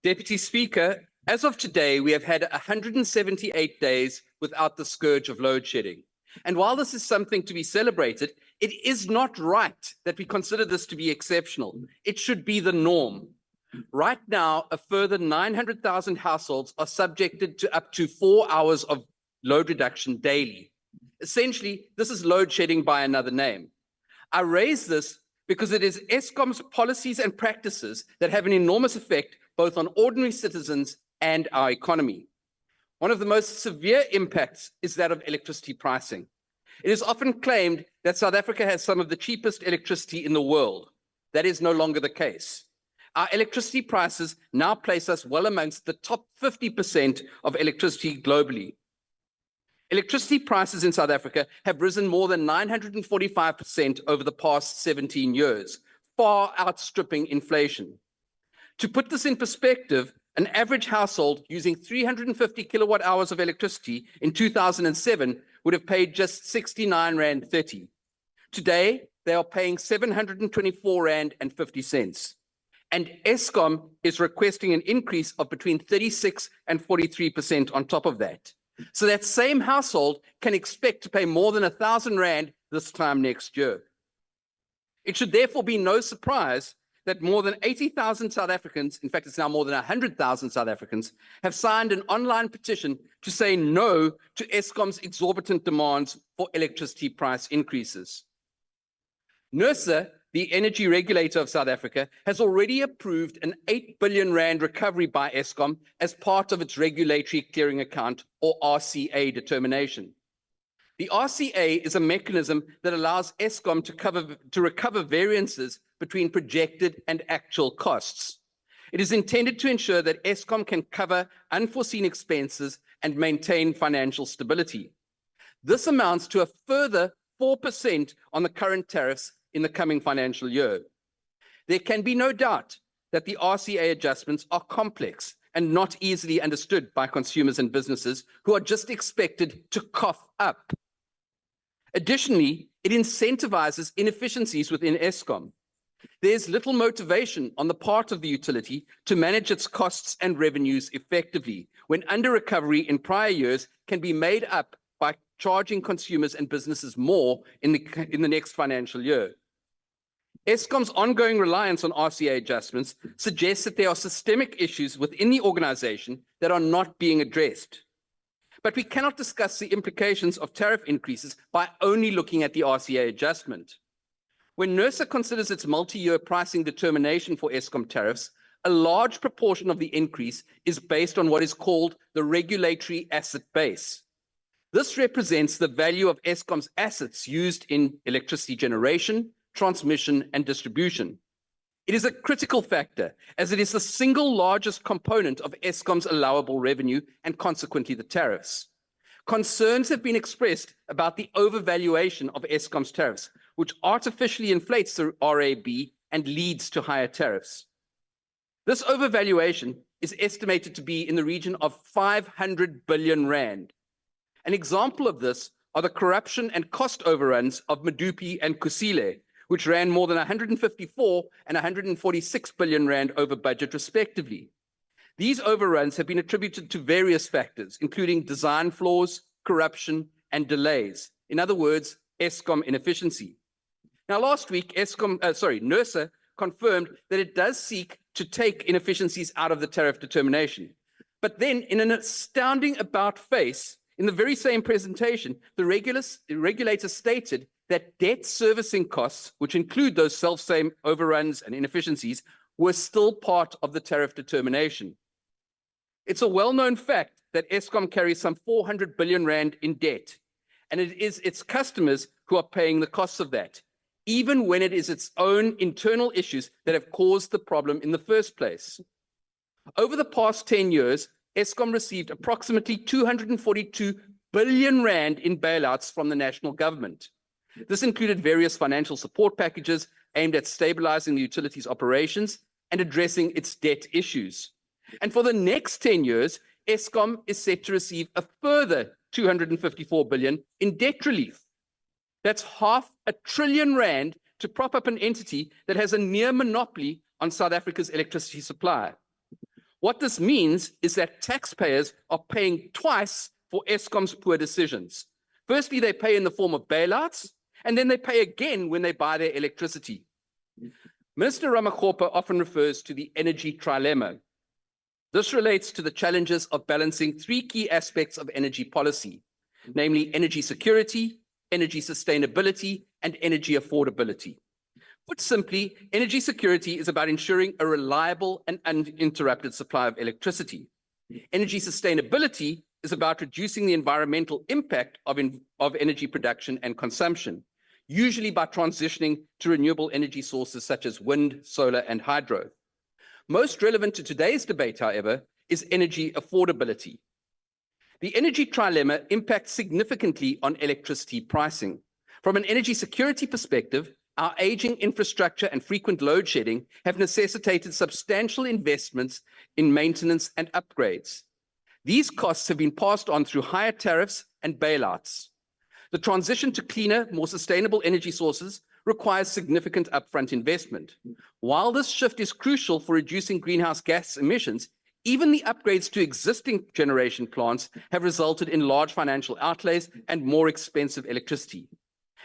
Deputy Speaker, as of today, we have had 178 days without the scourge of load shedding. And while this is something to be celebrated, it is not right that we consider this to be exceptional. It should be the norm. Right now, a further 900,000 households are subjected to up to 4 hours of load reduction daily. Essentially, this is load shedding by another name. I raise this because it is Eskom's policies and practices that have an enormous effect both on ordinary citizens and our economy. One of the most severe impacts is that of electricity pricing. It is often claimed that South Africa has some of the cheapest electricity in the world. That is no longer the case. Our electricity prices now place us well amongst the top 50% of electricity globally. Electricity prices in South Africa have risen more than 945% over the past 17 years, far outstripping inflation. To put this in perspective, an average household using 350 kilowatt hours of electricity in 2007 would have paid just 69.30 Rand. Today, they are paying 724.50 Rand. And Eskom is requesting an increase of between 36 and 43% on top of that. So that same household can expect to pay more than 1,000 Rand this time next year. It should therefore be no surprise that more than 80,000 South Africans, in fact, it's now more than 100,000 South Africans, have signed an online petition to say no to Eskom's exorbitant demands for electricity price increases. NERSA, the energy regulator of South Africa, has already approved an 8 billion Rand recovery by Eskom as part of its regulatory clearing account, or RCA, determination. The RCA is a mechanism that allows Eskom to recover variances between projected and actual costs. It is intended to ensure that Eskom can cover unforeseen expenses and maintain financial stability. This amounts to a further 4% on the current tariffs in the coming financial year. There can be no doubt that the RCA adjustments are complex and not easily understood by consumers and businesses who are just expected to cough up. Additionally, it incentivizes inefficiencies within Eskom. There's little motivation on the part of the utility to manage its costs and revenues effectively, when under-recovery in prior years can be made up by charging consumers and businesses more in the next financial year. Eskom's ongoing reliance on RCA adjustments suggests that there are systemic issues within the organization that are not being addressed. But we cannot discuss the implications of tariff increases by only looking at the RCA adjustment. When NERSA considers its multi-year pricing determination for Eskom tariffs, a large proportion of the increase is based on what is called the regulatory asset base. This represents the value of Eskom's assets used in electricity generation, transmission, and distribution. It is a critical factor, as it is the single largest component of Eskom's allowable revenue and consequently the tariffs. Concerns have been expressed about the overvaluation of Eskom's tariffs, which artificially inflates the RAB and leads to higher tariffs. This overvaluation is estimated to be in the region of 500 billion Rand. An example of this are the corruption and cost overruns of Medupi and Kusile, which ran more than 154 and 146 billion Rand over budget respectively. These overruns have been attributed to various factors, including design flaws, corruption, and delays. In other words, Eskom inefficiency. Now, last week, NERSA confirmed that it does seek to take inefficiencies out of the tariff determination. But then, in an astounding about-face, in the very same presentation, the regulator stated that debt servicing costs, which include those self-same overruns and inefficiencies, were still part of the tariff determination. It's a well-known fact that Eskom carries some 400 billion Rand in debt, and it is its customers who are paying the costs of that, even when it is its own internal issues that have caused the problem in the first place. Over the past 10 years, Eskom received approximately 242 billion Rand in bailouts from the national government. This included various financial support packages aimed at stabilizing the utility's operations and addressing its debt issues. And for the next 10 years, Eskom is set to receive a further 254 billion in debt relief. That's half a trillion Rand to prop up an entity that has a near monopoly on South Africa's electricity supply. What this means is that taxpayers are paying twice for Eskom's poor decisions. Firstly, they pay in the form of bailouts, and then they pay again when they buy their electricity. Minister Ramokgopa often refers to the energy trilemma. This relates to the challenges of balancing three key aspects of energy policy, namely energy security, energy sustainability, and energy affordability. Put simply, energy security is about ensuring a reliable and uninterrupted supply of electricity. Energy sustainability is about reducing the environmental impact of energy production and consumption, usually by transitioning to renewable energy sources such as wind, solar, and hydro. Most relevant to today's debate, however, is energy affordability. The energy trilemma impacts significantly on electricity pricing. From an energy security perspective, our aging infrastructure and frequent load shedding have necessitated substantial investments in maintenance and upgrades. These costs have been passed on through higher tariffs and bailouts. The transition to cleaner, more sustainable energy sources requires significant upfront investment. While this shift is crucial for reducing greenhouse gas emissions, even the upgrades to existing generation plants have resulted in large financial outlays and more expensive electricity.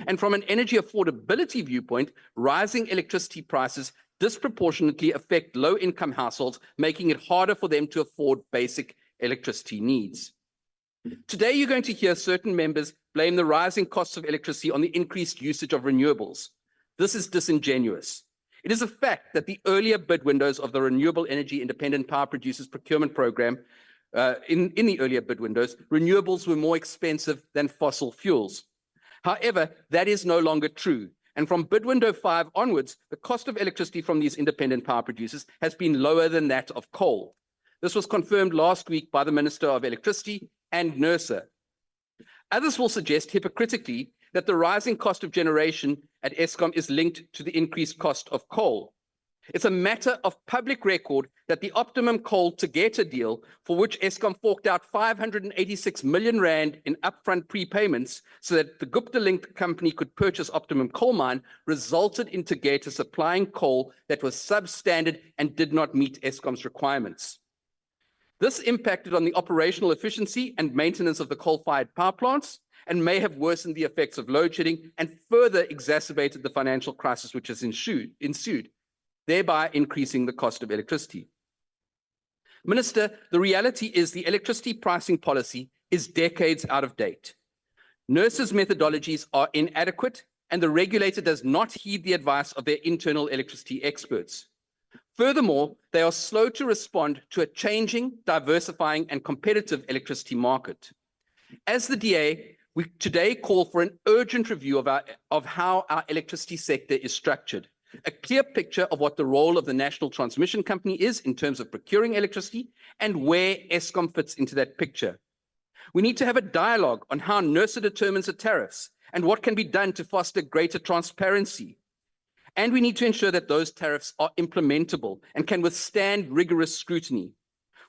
And from an energy affordability viewpoint, rising electricity prices disproportionately affect low-income households, making it harder for them to afford basic electricity needs. Today, you're going to hear certain members blame the rising costs of electricity on the increased usage of renewables. This is disingenuous. It is a fact that the earlier bid windows of the Renewable Energy Independent Power Producers Procurement Program, in the earlier bid windows, renewables were more expensive than fossil fuels. However, that is no longer true. And from bid window 5 onwards, the cost of electricity from these independent power producers has been lower than that of coal. This was confirmed last week by the Minister of Electricity and NERSA. Others will suggest hypocritically that the rising cost of generation at Eskom is linked to the increased cost of coal. It's a matter of public record that the Optimum Coal Tegeta deal, for which Eskom forked out 586 million rand in upfront prepayments so that the Gupta-linked company could purchase Optimum Coal Mine, resulted in Tegeta supplying coal that was substandard and did not meet Eskom's requirements. This impacted on the operational efficiency and maintenance of the coal-fired power plants and may have worsened the effects of load shedding and further exacerbated the financial crisis which has ensued, thereby increasing the cost of electricity. Minister, the reality is the electricity pricing policy is decades out of date. NERSA's methodologies are inadequate, and the regulator does not heed the advice of their internal electricity experts. Furthermore, they are slow to respond to a changing, diversifying, and competitive electricity market. As the DA, we today call for an urgent review of how our electricity sector is structured, a clear picture of what the role of the National Transmission Company is in terms of procuring electricity and where Eskom fits into that picture. We need to have a dialogue on how NERSA determines the tariffs and what can be done to foster greater transparency. And we need to ensure that those tariffs are implementable and can withstand rigorous scrutiny.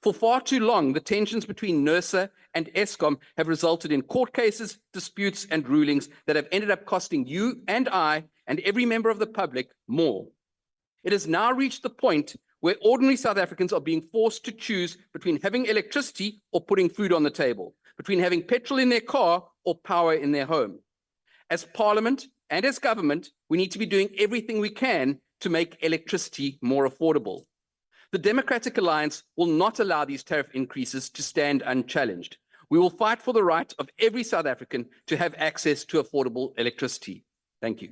For far too long, the tensions between NERSA and Eskom have resulted in court cases, disputes, and rulings that have ended up costing you and I and every member of the public more. It has now reached the point where ordinary South Africans are being forced to choose between having electricity or putting food on the table, between having petrol in their car or power in their home. As Parliament and as government, we need to be doing everything we can to make electricity more affordable. The Democratic Alliance will not allow these tariff increases to stand unchallenged. We will fight for the right of every South African to have access to affordable electricity. Thank you.